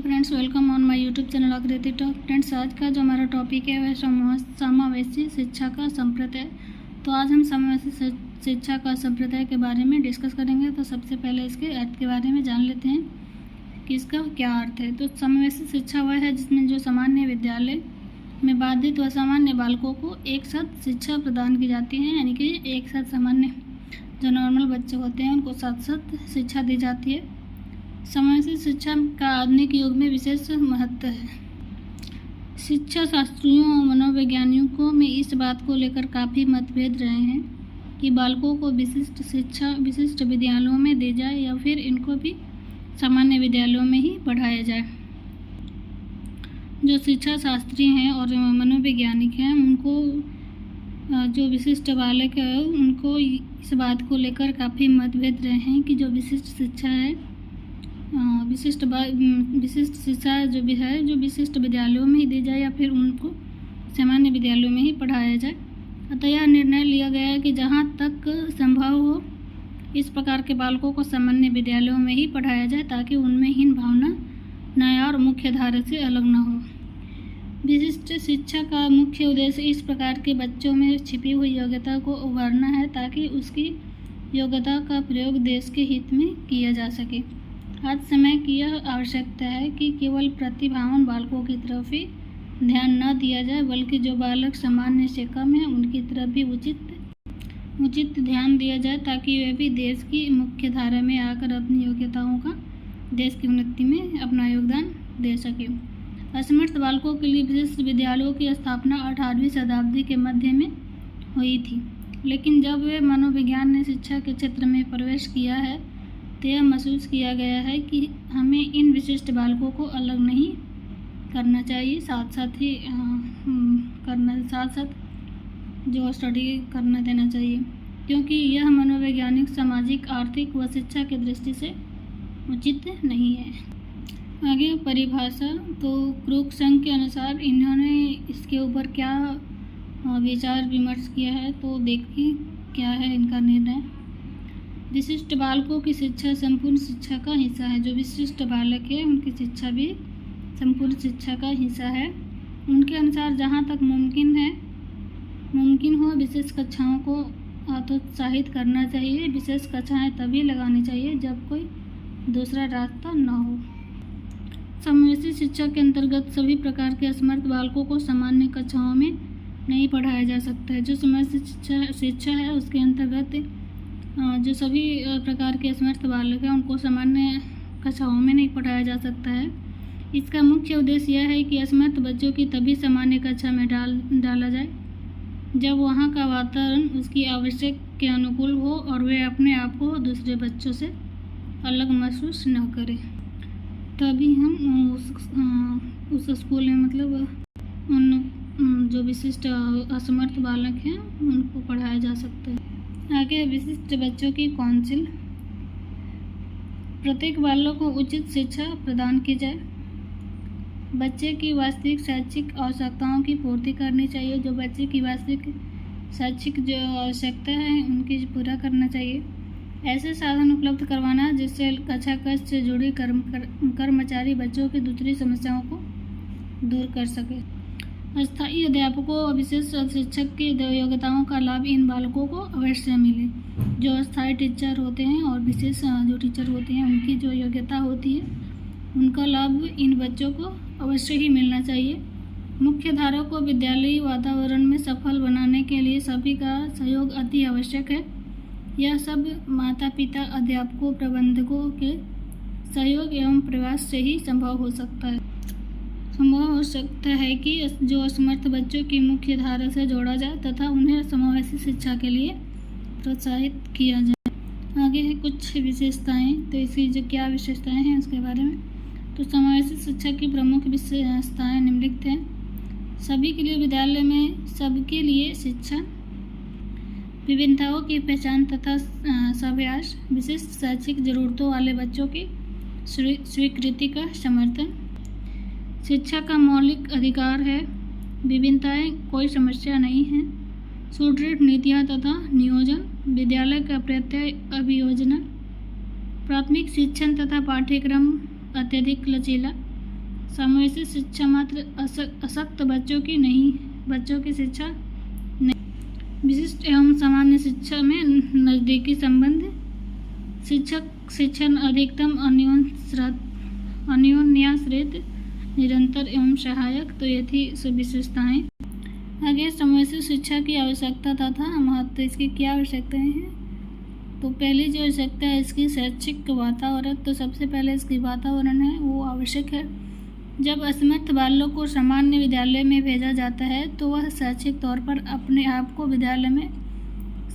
Friends, welcome on my YouTube channel आकृति talk. Friends, आज का जो हमारा टॉपिक है वह समावेशी शिक्षा का संप्रदाय। तो आज हम समावेशी शिक्षा का संप्रदाय के बारे में डिस्कस करेंगे। तो सबसे पहले इसके अर्थ के बारे में जान लेते हैं कि इसका क्या अर्थ है। तो समावेशी शिक्षा वह है जिसमें जो सामान्य विद्यालय में बाधित व सामान्य बालकों को एक साथ शिक्षा प्रदान की जाती है, यानी कि एक साथ सामान्य जो नॉर्मल बच्चे होते हैं उनको साथ साथ शिक्षा दी जाती है। समावेशी शिक्षा का आधुनिक युग में विशेष महत्व है। शिक्षा शास्त्रियों और मनोवैज्ञानिकों में इस बात को लेकर काफ़ी मतभेद रहे हैं कि बालकों को विशिष्ट शिक्षा विशिष्ट विद्यालयों में दी जाए या फिर इनको भी सामान्य विद्यालयों में ही पढ़ाया जाए। जो शिक्षा शास्त्री हैं और मनोवैज्ञानिक हैं उनको जो विशिष्ट बालक है उनको इस बात को लेकर काफ़ी मतभेद रहे हैं कि जो विशिष्ट शिक्षा है विशिष्ट शिक्षा जो भी है जो विशिष्ट विद्यालयों में ही दी जाए या फिर उनको सामान्य विद्यालयों में ही पढ़ाया जाए। अतः यह निर्णय लिया गया है कि जहाँ तक संभव हो इस प्रकार के बालकों को सामान्य विद्यालयों में ही पढ़ाया जाए ताकि उनमें हीन भावना नया और मुख्य धारा से अलग न हो। विशिष्ट शिक्षा का मुख्य उद्देश्य इस प्रकार के बच्चों में छिपी हुई योग्यता को उभारना है ताकि उसकी योग्यता का प्रयोग देश के हित में किया जा सके। आज समय की यह आवश्यकता है कि केवल प्रतिभावान बालकों की तरफ ही ध्यान न दिया जाए, बल्कि जो बालक सामान्य से कम है उनकी तरफ भी उचित ध्यान दिया जाए ताकि वे भी देश की मुख्य धारा में आकर अपनी योग्यताओं का देश की उन्नति में अपना योगदान दे सके। असमर्थ बालकों के लिए विशिष्ट विद्यालयों की स्थापना 18वीं शताब्दी के मध्य में हुई थी, लेकिन जब वे मनोविज्ञान ने शिक्षा के क्षेत्र में प्रवेश किया है तो यह महसूस किया गया है कि हमें इन विशिष्ट बालकों को अलग नहीं करना चाहिए, साथ साथ जो स्टडी करना देना चाहिए, क्योंकि यह मनोवैज्ञानिक, सामाजिक, आर्थिक व शिक्षा की दृष्टि से उचित नहीं है। आगे परिभाषा। तो क्रूक संघ के अनुसार इन्होंने इसके ऊपर क्या विचार विमर्श किया है, तो देखिए क्या है इनका निर्णय। विशिष्ट बालकों की शिक्षा संपूर्ण शिक्षा का हिस्सा है। जो विशिष्ट बालक है उनकी शिक्षा भी संपूर्ण शिक्षा का हिस्सा है। उनके अनुसार जहाँ तक मुमकिन हो विशेष कक्षाओं को हतोत्साहित करना चाहिए। विशेष कक्षाएं तभी लगानी चाहिए जब कोई दूसरा रास्ता न हो। समावेशी शिक्षा के अंतर्गत सभी प्रकार के असमर्थ बालकों को सामान्य कक्षाओं में नहीं पढ़ाया जा सकता है। जो समावेशी शिक्षा है उसके अंतर्गत जो सभी प्रकार के असमर्थ बालक हैं उनको सामान्य कक्षाओं में नहीं पढ़ाया जा सकता है। इसका मुख्य उद्देश्य यह है कि असमर्थ बच्चों की तभी सामान्य कक्षा में डाला जाए जब वहाँ का वातावरण उसकी आवश्यक के अनुकूल हो और वे अपने आप को दूसरे बच्चों से अलग महसूस न करें। तभी हम उस स्कूल में मतलब उन जो विशिष्ट असमर्थ बालक हैं उनको पढ़ाया जा सकता है। आगे विशिष्ट बच्चों की काउंसिल। प्रत्येक बालक को उचित शिक्षा प्रदान की जाए। बच्चे की वास्तविक शैक्षिक आवश्यकताओं की पूर्ति करनी चाहिए। जो बच्चे की वास्तविक शैक्षिक जो आवश्यकता है उनकी पूरा करना चाहिए। ऐसे साधन उपलब्ध करवाना जिससे कक्षा कक्ष से जुड़ी कर्मचारी बच्चों की दूसरी समस्याओं को दूर कर सके। अस्थायी अध्यापकों और विशेष शिक्षक की योग्यताओं का लाभ इन बालकों को अवश्य मिले। जो अस्थायी टीचर होते हैं और विशेष जो टीचर होते हैं उनकी जो योग्यता होती है उनका लाभ इन बच्चों को अवश्य ही मिलना चाहिए। मुख्य धारा को विद्यालयी वातावरण में सफल बनाने के लिए सभी का सहयोग अति आवश्यक है। यह सब माता पिता, अध्यापकों, प्रबंधकों के सहयोग एवं प्रयास से ही संभव हो सकता है कि जो असमर्थ बच्चों की मुख्य धारा से जोड़ा जाए तथा उन्हें समावेशी शिक्षा के लिए प्रोत्साहित किया जाए। आगे है कुछ विशेषताएं। तो इसकी जो क्या विशेषताएं हैं उसके बारे में। तो समावेशी शिक्षा की प्रमुख विशेषताएं निम्नलिखित हैं। सभी के लिए विद्यालय में सबके लिए शिक्षा, विभिन्नताओं की पहचान तथा सभ्यास, विशिष्ट शैक्षिक जरूरतों वाले बच्चों की स्वीकृति का समर्थन। शिक्षा का मौलिक अधिकार है। विभिन्नताएं कोई समस्या नहीं है। सुदृढ़ नीतियाँ तथा नियोजन। विद्यालय का प्रत्यय अभियोजना। प्राथमिक शिक्षण तथा पाठ्यक्रम अत्यधिक लचीला। समावेशी शिक्षा मात्र अशक्त बच्चों की शिक्षा नहीं। विशिष्ट एवं सामान्य शिक्षा में नज़दीकी संबंध, शिक्षण अधिकतम अन्योन्याश्रित, निरंतर एवं सहायक। तो ये थी सब विशेषताएँ। आगे समावेशी शिक्षा की आवश्यकता तथा महत्व। इसकी क्या आवश्यकताएँ हैं? तो पहली जो आवश्यकता है इसकी शैक्षिक वातावरण। तो सबसे पहले इसकी वातावरण है वो आवश्यक है। जब असमर्थ बालकों को सामान्य विद्यालय में भेजा जाता है तो वह शैक्षिक तौर पर अपने आप को विद्यालय में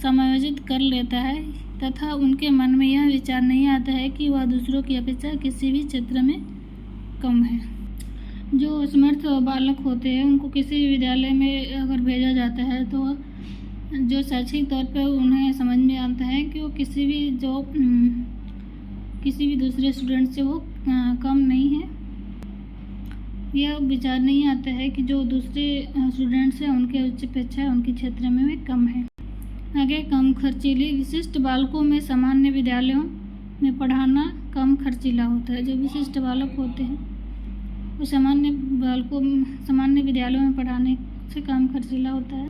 समायोजित कर लेता है तथा उनके मन में यह विचार नहीं आता है कि वह दूसरों की अपेक्षा किसी भी क्षेत्र में कम है। जो असमर्थ बालक होते हैं उनको किसी भी विद्यालय में अगर भेजा जाता है तो जो शैक्षिक तौर पर उन्हें समझ में आता है कि वो किसी भी दूसरे स्टूडेंट से वो कम नहीं है। यह विचार नहीं आता है कि जो दूसरे स्टूडेंट्स हैं उनके उच्च अपेक्षा उनके क्षेत्र में वे कम है। आगे कम खर्चीली। विशिष्ट बालकों में सामान्य विद्यालयों में पढ़ाना कम खर्चीला होता है। जो विशिष्ट बालक होते हैं वो सामान्य विद्यालयों में पढ़ाने से कम खर्चीला होता है।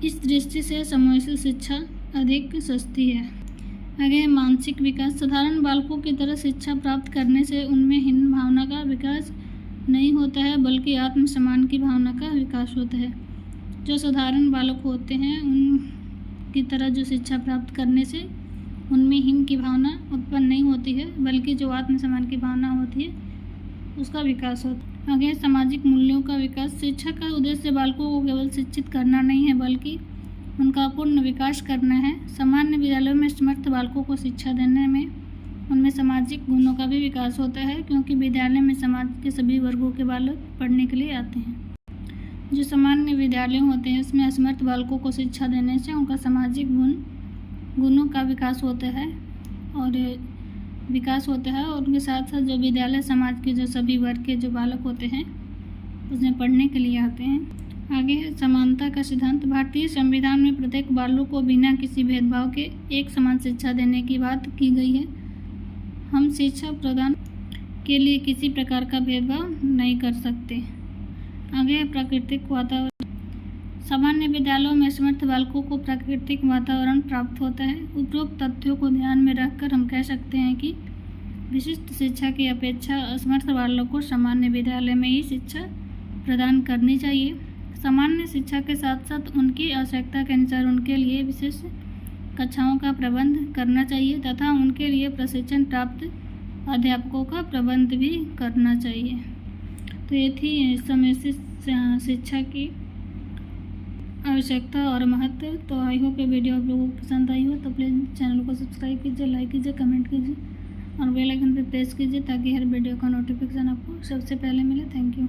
इस दृष्टि से समावेशी शिक्षा अधिक सस्ती है। आगे मानसिक विकास। साधारण बालकों की तरह शिक्षा प्राप्त करने से उनमें हीन भावना का विकास नहीं होता है बल्कि आत्मसम्मान की भावना का विकास होता है। जो साधारण बालक होते हैं उनकी तरह जो शिक्षा प्राप्त करने से उनमें हीन की भावना उत्पन्न नहीं होती है बल्कि जो आत्मसम्मान की भावना होती है उसका विकास होता है। आगे सामाजिक मूल्यों का विकास। शिक्षा का उद्देश्य बालकों को केवल शिक्षित करना नहीं है बल्कि उनका पूर्ण विकास करना है। सामान्य विद्यालयों में समर्थ बालकों को शिक्षा देने में उनमें सामाजिक गुणों का भी विकास होता है क्योंकि विद्यालय में समाज के सभी वर्गों के बालक पढ़ने के लिए आते हैं। जो सामान्य विद्यालय होते हैं इसमें असमर्थ बालकों को शिक्षा देने से उनका सामाजिक गुणों का विकास होता है और उनके साथ साथ जो विद्यालय समाज के जो सभी वर्ग के जो बालक होते हैं उसमें पढ़ने के लिए आते हैं। आगे है समानता का सिद्धांत। भारतीय संविधान में प्रत्येक बालक को बिना किसी भेदभाव के एक समान शिक्षा देने की बात की गई है। हम शिक्षा प्रदान के लिए किसी प्रकार का भेदभाव नहीं कर सकते। आगे है प्राकृतिक वातावरण। सामान्य विद्यालयों में समर्थ बालकों को प्राकृतिक वातावरण प्राप्त होता है। उपरोक्त तथ्यों को ध्यान में रखकर हम कह सकते हैं कि विशिष्ट शिक्षा की अपेक्षा असमर्थ बालकों को सामान्य विद्यालय में ही शिक्षा प्रदान करनी चाहिए। सामान्य शिक्षा के साथ साथ उनकी आवश्यकता के अनुसार उनके लिए विशेष कक्षाओं का प्रबंध करना चाहिए तथा उनके लिए प्रशिक्षण प्राप्त अध्यापकों का प्रबंध भी करना चाहिए। तो ये थी समावेशी शिक्षा की आवश्यकता और महत्व। तो आई होप ये वीडियो आप लोगों को पसंद आई हो तो प्लीज़ चैनल को सब्सक्राइब कीजिए, लाइक कीजिए, कमेंट कीजिए और बेल आइकन पर प्रेस कीजिए ताकि हर वीडियो का नोटिफिकेशन आपको सबसे पहले मिले। Thank you.